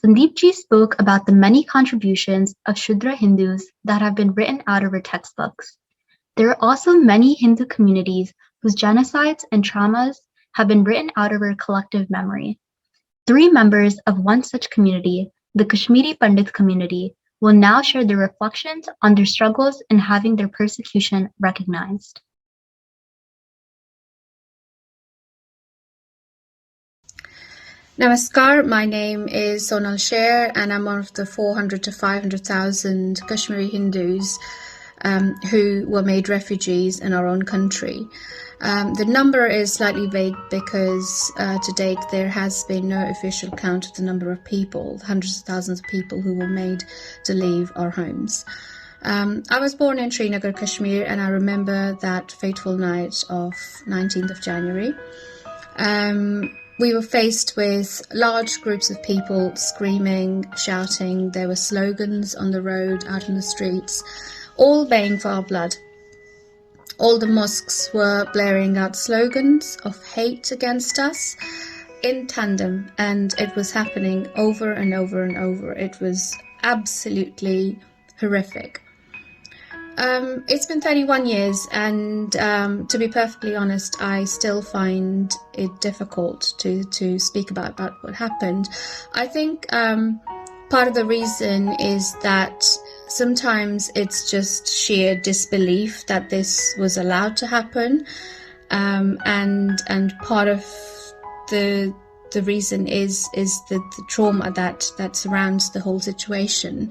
Sandeepji spoke about the many contributions of Shudra Hindus that have been written out of her textbooks. There are also many Hindu communities whose genocides and traumas have been written out of her collective memory. Three members of one such community, the Kashmiri Pandit community, will now share their reflections on their struggles in having their persecution recognized. Namaskar, my name is Sonal Sher and I'm one of the 400 to 500,000 Kashmiri Hindus who were made refugees in our own country. The number is slightly vague because to date there has been no official count of the number of people, hundreds of thousands of people who were made to leave our homes. I was born in Srinagar, Kashmir, and I remember that fateful night of 19th of January. We were faced with large groups of people screaming, shouting. There were slogans on the road, out in the streets, all baying for our blood. All the mosques were blaring out slogans of hate against us in tandem, and it was happening over and over and over. It was absolutely horrific. It's been 31 years and to be perfectly honest, I still find it difficult to speak about what happened. I think part of the reason is that sometimes it's just sheer disbelief that this was allowed to happen, and part of the reason is the trauma that surrounds the whole situation.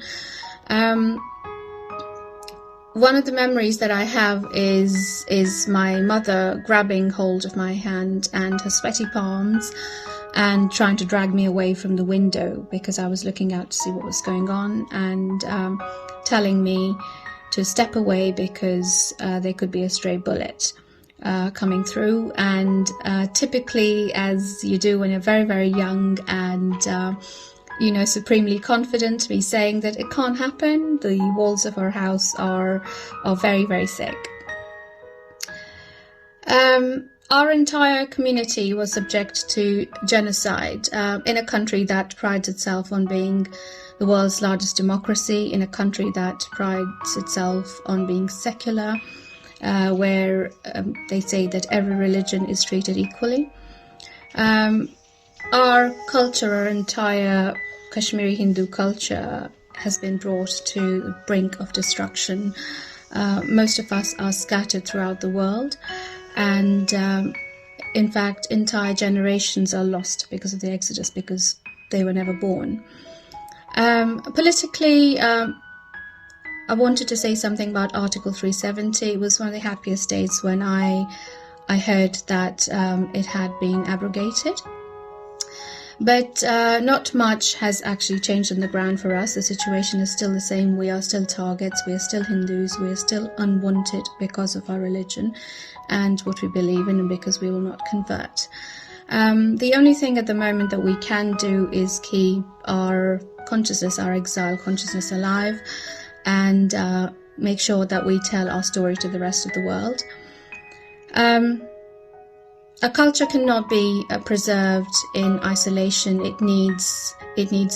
One of the memories that I have is my mother grabbing hold of my hand and her sweaty palms and trying to drag me away from the window because I was looking out to see what was going on, and telling me to step away because there could be a stray bullet coming through. And typically, as you do when you're very, very young and supremely confident, to be saying that it can't happen. The walls of our house are very, very thick. Our entire community was subject to genocide in a country that prides itself on being the world's largest democracy, in a country that prides itself on being secular, where they say that every religion is treated equally. Our culture, our entire Kashmiri Hindu culture has been brought to the brink of destruction. Most of us are scattered throughout the world, and in fact entire generations are lost because of the exodus, because they were never born. Politically, I wanted to say something about Article 370. It was one of the happiest days when I heard that it had been abrogated. But not much has actually changed on the ground for us. The situation is still the same. We are still targets. We are still Hindus. We are still unwanted because of our religion and what we believe in, and because we will not convert. The only thing at the moment that we can do is keep our consciousness, our exile consciousness alive, and make sure that we tell our story to the rest of the world. A culture cannot be preserved in isolation. It needs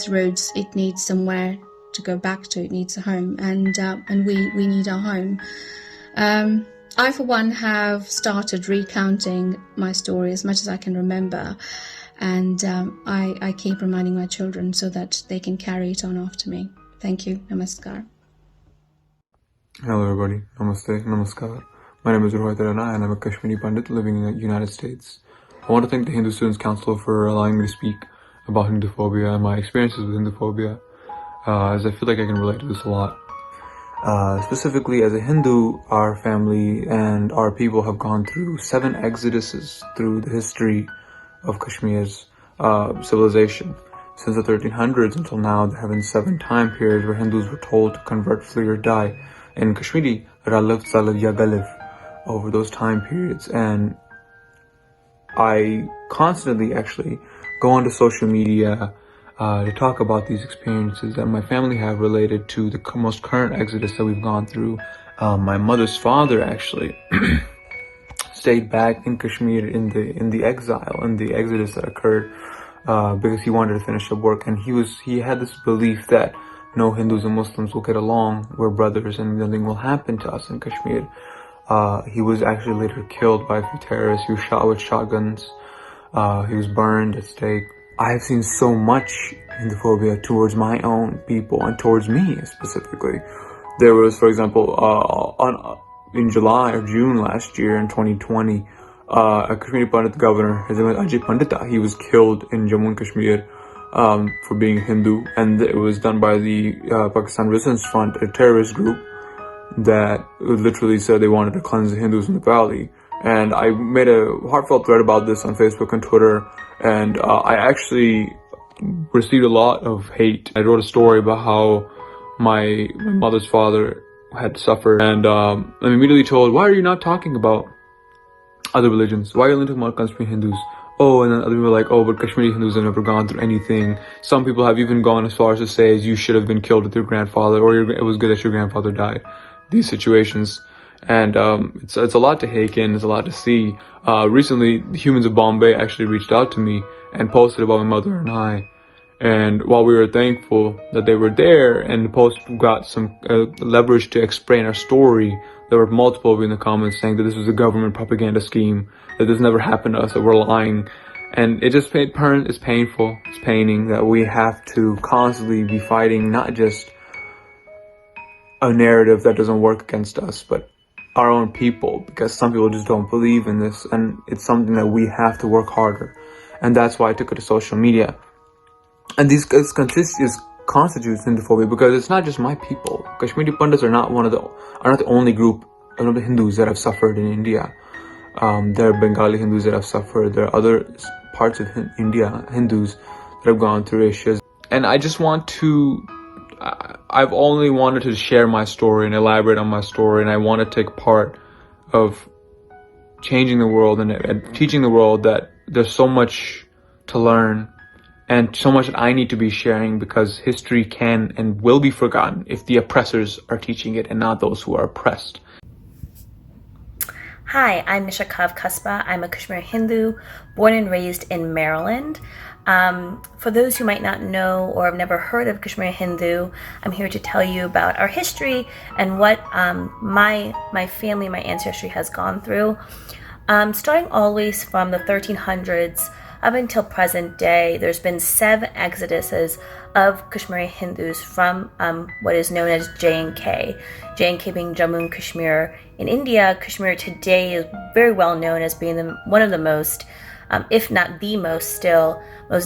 roots. It needs somewhere to go back to. It needs a home, and we need our home. I, for one, have started recounting my story as much as I can remember, and I keep reminding my children so that they can carry it on after me. Thank you. Namaskar. Hello everybody. Namaste. Namaskar. My name is Rohit and I'm a Kashmiri Pandit living in the United States. I want to thank the Hindu Students Council for allowing me to speak about Hinduphobia and my experiences with Hinduphobia, as I feel like I can relate to this a lot. Specifically, as a Hindu, our family and our people have gone through 7 exoduses through the history of Kashmir's civilization. Since the 1300s until now, there have been 7 time periods where Hindus were told to convert, flee or die. In Kashmiri, Ralif, Salif, Ya Galif, over those time periods. And I constantly actually go onto social media to talk about these experiences that my family have related to the most current exodus that we've gone through. My mother's father actually stayed back in Kashmir in the exile, in the exodus that occurred because he wanted to finish up work, and he had this belief that no, Hindus and Muslims will get along, we're brothers, and nothing will happen to us in Kashmir. He was actually later killed by a few terrorists. He was shot with shotguns. He was burned at stake. I have seen so much Hinduphobia towards my own people and towards me specifically. There was, for example, in July or June last year in 2020, a Kashmiri Pandit governor, his name was Ajay Pandita, he was killed in Jammu and Kashmir for being Hindu, and it was done by the Pakistan Resistance Front, a terrorist group that literally said they wanted to cleanse the Hindus in the valley. And I made a heartfelt thread about this on Facebook and Twitter, and I actually received a lot of hate. I wrote a story about how my mother's father had suffered, and I'm immediately told, why are you not talking about other religions? Why are you only talking about Kashmiri Hindus? Oh, and then other people are like, oh, but Kashmiri Hindus have never gone through anything. Some people have even gone as far as to say you should have been killed with your grandfather, or it was good that your grandfather died. These situations. And it's a lot to take in, it's a lot to see. Recently, the Humans of Bombay actually reached out to me and posted about my mother and I. And while we were thankful that they were there, and the post got some leverage to explain our story, there were multiple in the comments saying that this was a government propaganda scheme, that this never happened to us, that we're lying. And it just it's painful, it's paining that we have to constantly be fighting not just a narrative that doesn't work against us, but our own people, because some people just don't believe in this, and it's something that we have to work harder. And that's why I took it to social media. And this constitutes Hinduphobia, because it's not just my people. Kashmiri Pandits are not the only group of the Hindus that have suffered in India. There are Bengali Hindus that have suffered. There are other parts of India, Hindus, that have gone through issues. And I just want to I've only wanted to share my story and elaborate on my story, and I want to take part of changing the world and teaching the world that there's so much to learn and so much that I need to be sharing, because history can and will be forgotten if the oppressors are teaching it and not those who are oppressed. Hi, I'm Nisha of Qasba. I'm a Kashmiri Hindu, born and raised in Maryland. For those who might not know or have never heard of Kashmiri Hindu, I'm here to tell you about our history and what my family, my ancestry has gone through. Starting always from the 1300s up until present day, there's been 7 exoduses of Kashmiri Hindus from what is known as J&K. J&K being Jammu and Kashmir. In India, Kashmir today is very well known as being one of the most, if not the most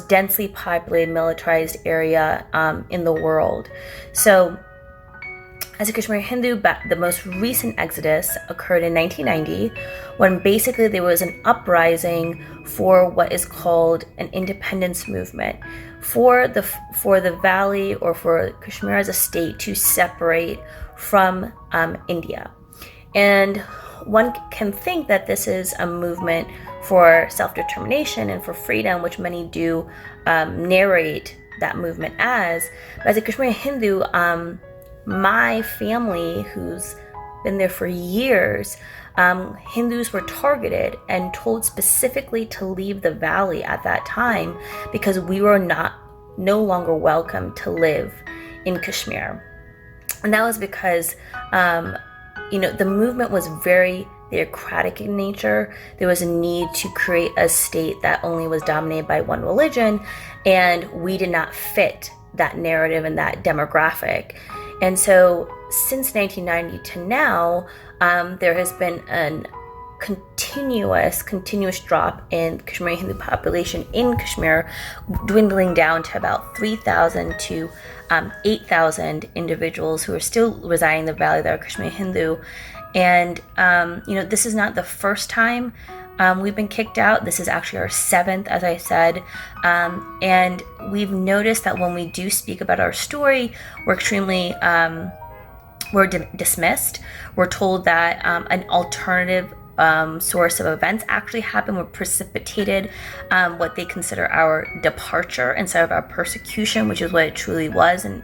densely populated militarized area in the world. So as a Kashmiri Hindu, the most recent exodus occurred in 1990, when basically there was an uprising for what is called an independence movement for the valley, or for Kashmir as a state to separate from India. And one can think that this is a movement for self-determination and for freedom, which many do narrate that movement as. But as a Kashmiri Hindu, my family, who's been there for years, Hindus were targeted and told specifically to leave the valley at that time, because we were no longer welcome to live in Kashmir. And that was because the movement was very theocratic in nature. There was a need to create a state that only was dominated by one religion, and we did not fit that narrative and that demographic. And so since 1990 to now, there has been a continuous drop in Kashmiri Hindu population in Kashmir, dwindling down to about 3,000 to 8,000 individuals who are still residing in the valley that are Kashmiri Hindu. And this is not the first time we've been kicked out. This is actually our 7th, as I said. And we've noticed that when we do speak about our story, we're extremely dismissed. We're told that an alternative source of events actually happened, were precipitated what they consider our departure instead of our persecution, which is what it truly was and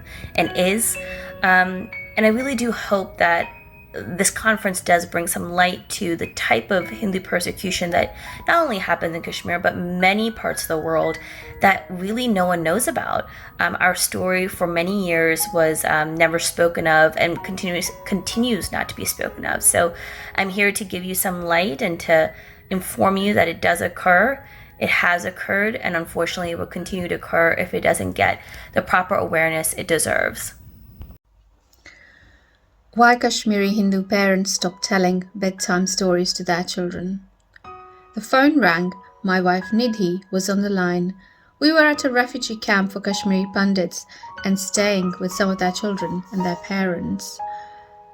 is. And I really do hope that this conference does bring some light to the type of Hindu persecution that not only happens in Kashmir, but many parts of the world that really no one knows about. Our story for many years was never spoken of and continues not to be spoken of. So I'm here to give you some light and to inform you that it does occur. It has occurred, and unfortunately it will continue to occur if it doesn't get the proper awareness it deserves. Why Kashmiri Hindu parents stopped telling bedtime stories to their children. The phone rang. My wife Nidhi was on the line. We were at a refugee camp for Kashmiri Pandits and staying with some of their children and their parents.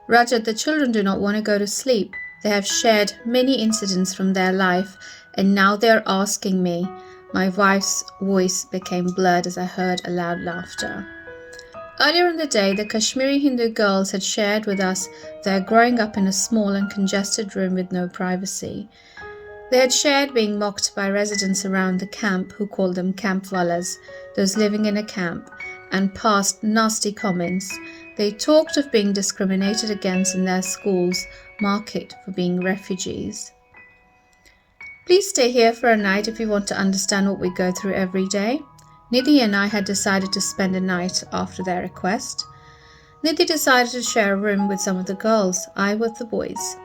Rajat, the children do not want to go to sleep. They have shared many incidents from their life, and now they are asking me. My wife's voice became blurred as I heard a loud laughter. Earlier in the day, the Kashmiri Hindu girls had shared with us their growing up in a small and congested room with no privacy. They had shared being mocked by residents around the camp who called them campwallas, those living in a camp, and passed nasty comments. They talked of being discriminated against in their schools, marked for being refugees. Please stay here for a night if you want to understand what we go through every day. Nidhi and I had decided to spend a night after their request. Nidhi decided to share a room with some of the girls, I with the boys.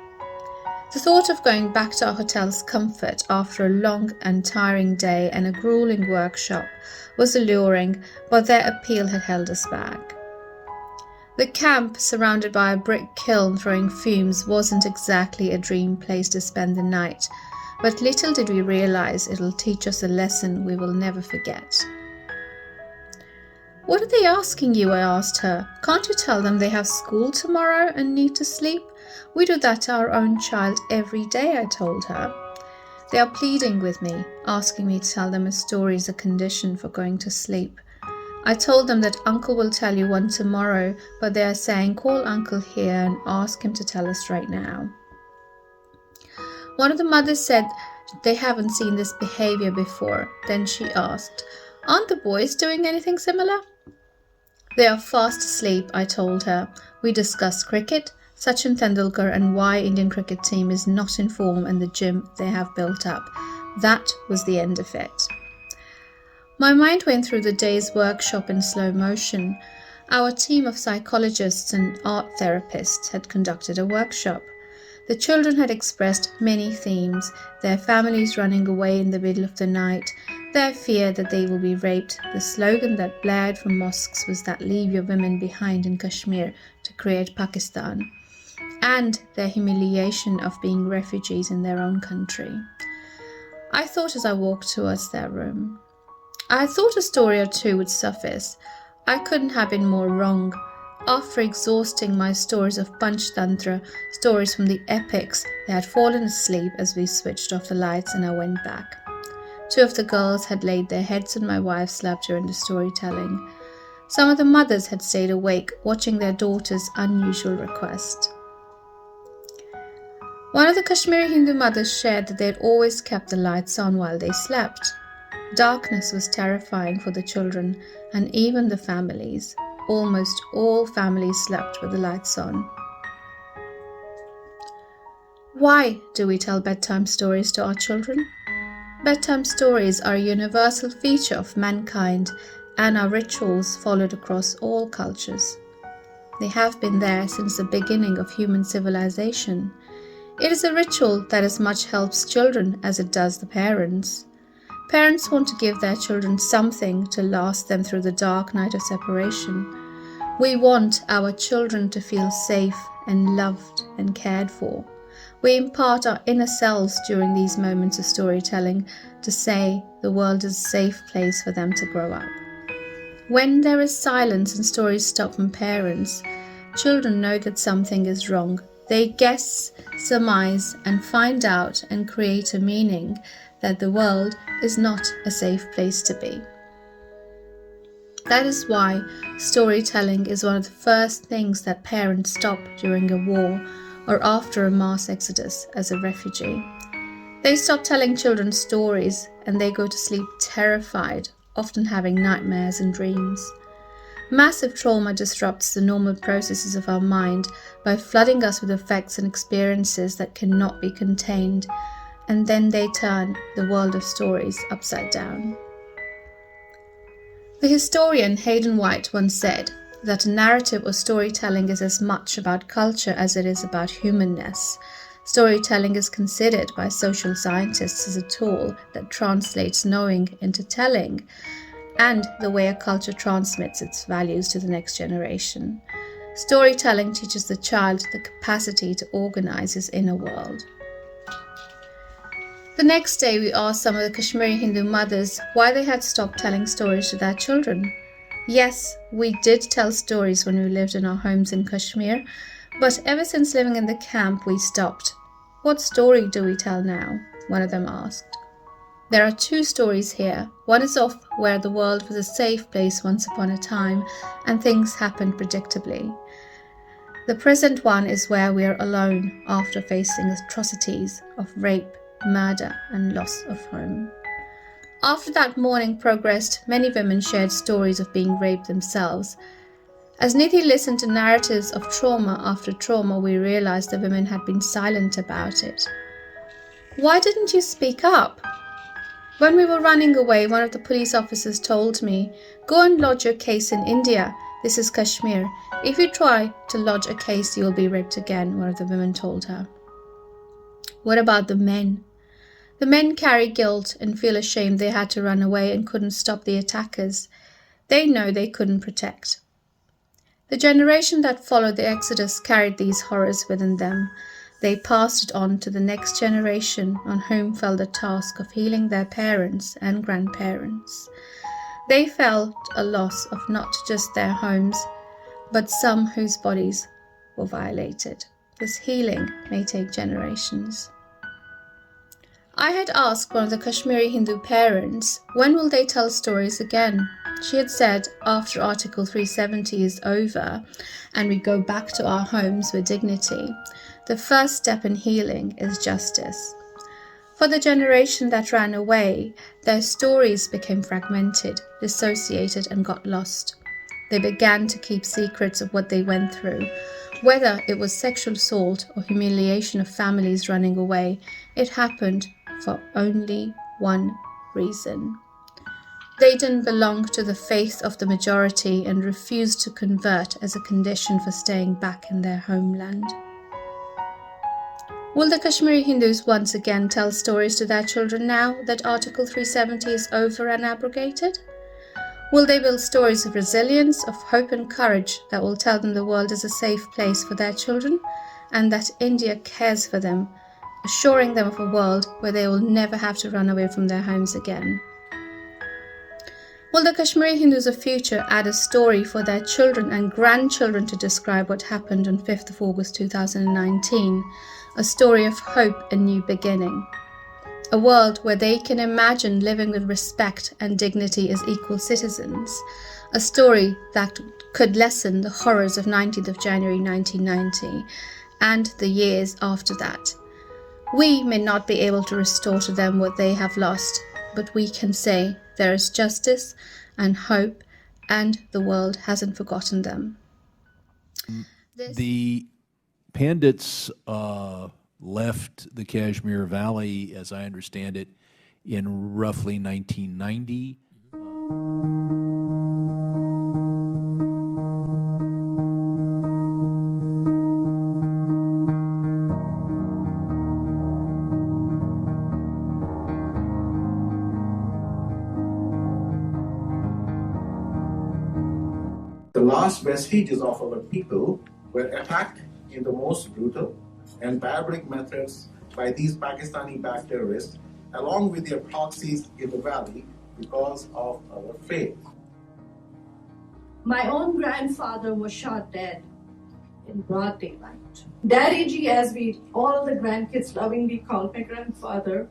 The thought of going back to our hotel's comfort after a long and tiring day and a grueling workshop was alluring, but their appeal had held us back. The camp, surrounded by a brick kiln throwing fumes, wasn't exactly a dream place to spend the night, but little did we realize it'll teach us a lesson we will never forget. What are they asking you? I asked her. Can't you tell them they have school tomorrow and need to sleep? We do that to our own child every day, I told her. They are pleading with me, asking me to tell them a story is a condition for going to sleep. I told them that Uncle will tell you one tomorrow, but they are saying call Uncle here and ask him to tell us right now. One of the mothers said they haven't seen this behavior before. Then she asked, aren't the boys doing anything similar? They are fast asleep, I told her. We discussed cricket, Sachin Tendulkar, and why Indian cricket team is not in form and the gym they have built up. That was the end of it. My mind went through the day's workshop in slow motion. Our team of psychologists and art therapists had conducted a workshop. The children had expressed many themes, their families running away in the middle of the night, their fear that they will be raped. The slogan that blared from mosques was that leave your women behind in Kashmir to create Pakistan, and their humiliation of being refugees in their own country. I thought as I walked towards their room. I thought a story or two would suffice. I couldn't have been more wrong. After exhausting my stories of Panchtantra, stories from the epics, they had fallen asleep as we switched off the lights and I went back. Two of the girls had laid their heads on my wife's lap during the storytelling. Some of the mothers had stayed awake, watching their daughter's unusual request. One of the Kashmiri Hindu mothers shared that they had always kept the lights on while they slept. Darkness was terrifying for the children and even the families. Almost all families slept with the lights on. Why do we tell bedtime stories to our children? Bedtime stories are a universal feature of mankind and are rituals followed across all cultures. They have been there since the beginning of human civilization. It is a ritual that as much helps children as it does the parents. Parents want to give their children something to last them through the dark night of separation. We want our children to feel safe and loved and cared for. We impart our inner selves during these moments of storytelling to say the world is a safe place for them to grow up. When there is silence and stories stop from parents, children know that something is wrong. They guess, surmise, and find out and create a meaning that the world is not a safe place to be. That is why storytelling is one of the first things that parents stop during a war or after a mass exodus as a refugee. They stop telling children stories and they go to sleep terrified, often having nightmares and dreams. Massive trauma disrupts the normal processes of our mind by flooding us with effects and experiences that cannot be contained, and then they turn the world of stories upside down. The historian Hayden White once said that a narrative or storytelling is as much about culture as it is about humanness. Storytelling is considered by social scientists as a tool that translates knowing into telling, and the way a culture transmits its values to the next generation. Storytelling teaches the child the capacity to organize his inner world. The next day, we asked some of the Kashmiri Hindu mothers why they had stopped telling stories to their children. Yes, we did tell stories when we lived in our homes in Kashmir, but ever since living in the camp, we stopped. What story do we tell now? One of them asked. There are two stories here. One is of where the world was a safe place once upon a time and things happened predictably. The present one is where we are alone after facing atrocities of rape, murder and loss of home. After that morning progressed, many women shared stories of being raped themselves. As Nithi listened to narratives of trauma after trauma, we realized the women had been silent about it. Why didn't you speak up? When we were running away, one of the police officers told me, "Go and lodge your case in India. This is Kashmir. If you try to lodge a case, you will be raped again," one of the women told her. What about the men? The men carry guilt and feel ashamed they had to run away and couldn't stop the attackers. They know they couldn't protect. The generation that followed the Exodus carried these horrors within them. They passed it on to the next generation on whom fell the task of healing their parents and grandparents. They felt a loss of not just their homes, but some whose bodies were violated. This healing may take generations. I had asked one of the Kashmiri Hindu parents, when will they tell stories again? She had said, after Article 370 is over and we go back to our homes with dignity, the first step in healing is justice. For the generation that ran away, their stories became fragmented, dissociated, and got lost. They began to keep secrets of what they went through. Whether it was sexual assault or humiliation of families running away, it happened for only one reason. They didn't belong to the faith of the majority and refused to convert as a condition for staying back in their homeland. Will the Kashmiri Hindus once again tell stories to their children now that Article 370 is over and abrogated? Will they build stories of resilience, of hope and courage that will tell them the world is a safe place for their children and that India cares for them, assuring them of a world where they will never have to run away from their homes again? Will the Kashmiri Hindus of future add a story for their children and grandchildren to describe what happened on 5th of August 2019? A story of hope and new beginning. A world where they can imagine living with respect and dignity as equal citizens. A story that could lessen the horrors of 19th of January 1990 and the years after that. We may not be able to restore to them what they have lost, but we can say there is justice and hope and the world hasn't forgotten them. The Pandits left the Kashmir Valley, as I understand it, in roughly 1990. The last vestiges of our people were attacked in the most brutal and barbaric methods by these Pakistani-backed terrorists, along with their proxies in the valley, because of our faith. My own grandfather was shot dead in broad daylight. Daddy Ji, as we all of the grandkids lovingly called my grandfather,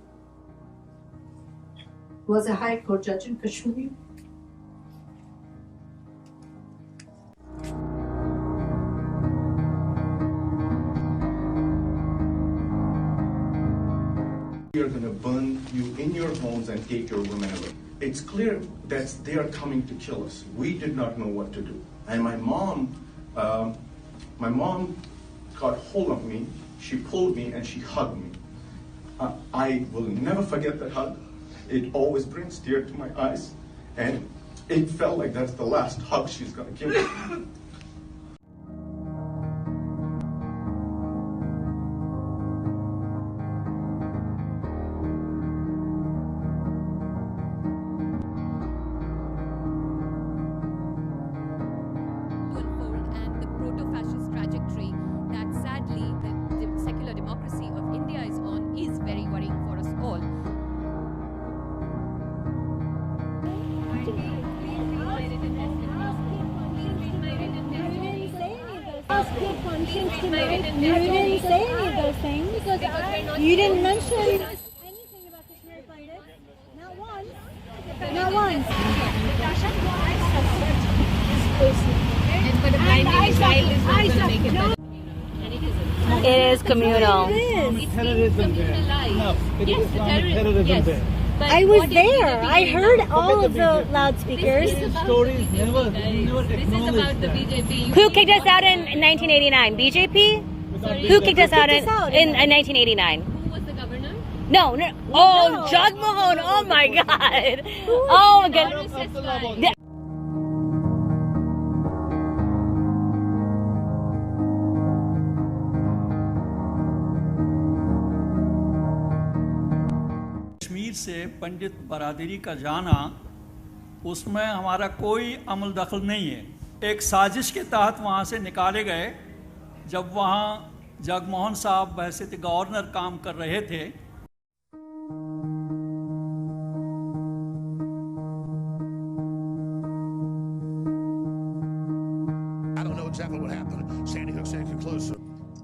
was a High Court judge in Kashmir. We are going to burn you in your homes and take your women away. it's clear that they are coming to kill us. We did not know what to do. And my mom got hold of me, she pulled me and she hugged me. I will never forget that hug. It always brings tears to my eyes, and it felt like that's the last hug she's gonna give me. And the proto-fascist trajectory that sadly the secular democracy of India is on is very worrying for us all. Ask your conscience tonight. You didn't say any of those things. You didn't mention anything about Kashmiri Hindus. Not once. Not once. But a blinding child is not going to make it better. It is communal. It's communalized. No, it is terrorism. Yes. But I was there. I heard all of the loudspeakers. This is about the BJP. Who kicked us out in 1989? BJP? Sorry, Who kicked us out in in 1989? who was the governor? No. Oh, Jagmohan. Oh my God. Oh my God. RSS flag. Yeah. Kashmir से पंडित बरादरी का जाना, उसमें हमारा कोई अमल दखल नहीं है। एक साजिश के तहत वहाँ से निकाले गए। जब वहाँ जगमोहन साहब वैसे गवर्नर काम कर रहे थे। I don't know exactly what happened. Sandy Hook said conclusive.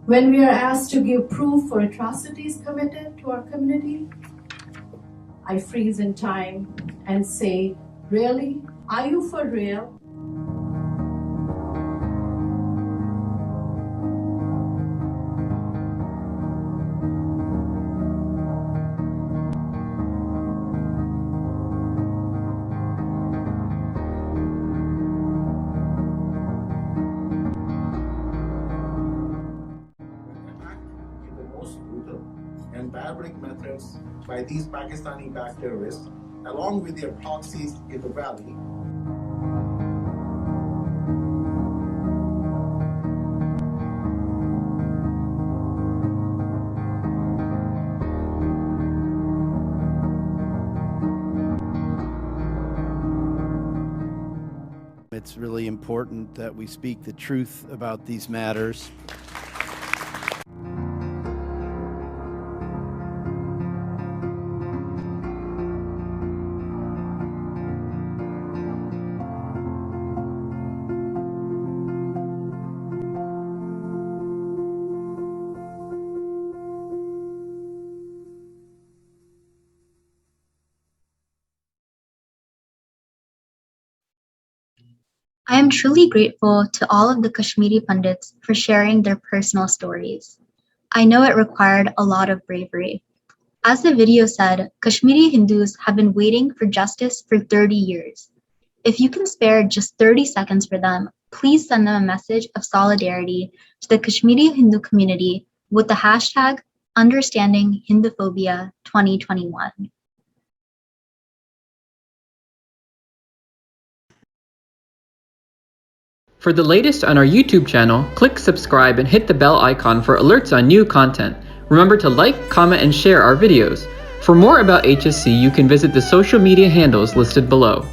When we are asked to give proof for atrocities committed to our community, I freeze in time and say, really? Are you for real? In the most brutal and barbaric methods by these Pakistani-backed terrorists, along with their proxies in the valley. It's really important that we speak the truth about these matters. I am truly grateful to all of the Kashmiri Pandits for sharing their personal stories. I know it required a lot of bravery. As the video said, Kashmiri Hindus have been waiting for justice for 30 years. If you can spare just 30 seconds for them, please send them a message of solidarity to the Kashmiri Hindu community with the hashtag Understanding Hinduphobia 2021. For the latest on our YouTube channel, click subscribe and hit the bell icon for alerts on new content. Remember to like, comment, and share our videos. For more about HSC, you can visit the social media handles listed below.